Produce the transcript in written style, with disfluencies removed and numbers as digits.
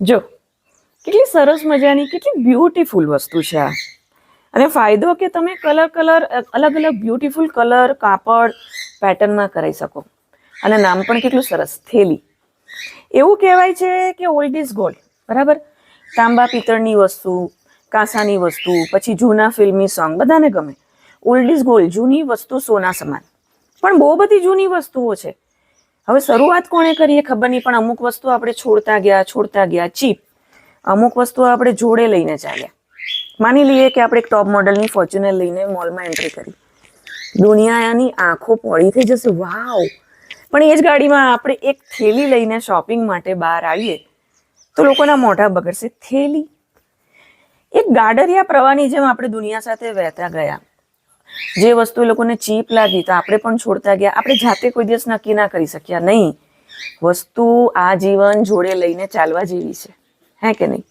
જો કેટલી સરસ મજાની કેટલી બ્યુટીફુલ વસ્તુ છે આ. અને ફાયદો કે તમે અલગ અલગ બ્યુટીફુલ કલર કાપડ પેટર્નમાં કરી શકો. અને નામ પણ કેટલું સરસ, થેલી. એવું કહેવાય છે કે ઓલ્ડ ઇઝ ગોલ્ડ, બરાબર. તાંબા પિત્તળની વસ્તુ, કાંસાની વસ્તુ, પછી જૂના ફિલ્મી સોંગ બધાને ગમે. ઓલ્ડ ઇઝ ગોલ્ડ, જૂની વસ્તુ સોના સમાન. પણ બહુ બધી જૂની વસ્તુઓ છે. હવે શરૂઆત કોણે કરીએ ખબર નહીં, પણ અમુક વસ્તુ આપણે છોડતા ગયા ચીપ. અમુક વસ્તુ આપણે જોડે લઈને ચાલ્યા. માની લઈએ કે આપણે એક ટોપ મોડલની ફોર્ચ્યુનર લઈને મોલમાં એન્ટ્રી કરી. દુનિયાની આંખો પોળી થઈ જશે, વાવ. પણ એ જ ગાડીમાં આપણે એક થેલી લઈને શોપિંગ માટે બહાર આવીએ તો લોકોના મોઢા બગડશે. થેલી? એક ગાડરિયા પ્રવાહની જેમ આપણે દુનિયા સાથે વહેતા ગયા. જે વસ્તુ લોકોને ચીપ લાગી તો આપણે પણ છોડતા ગયા. આપણે જાતે કોઈ દિવસ નક્કી ના કરી શક્યા. નહીં, વસ્તુ આ જીવન જોડે લઈને ચાલવા જેવી છે, હે કે નહીં?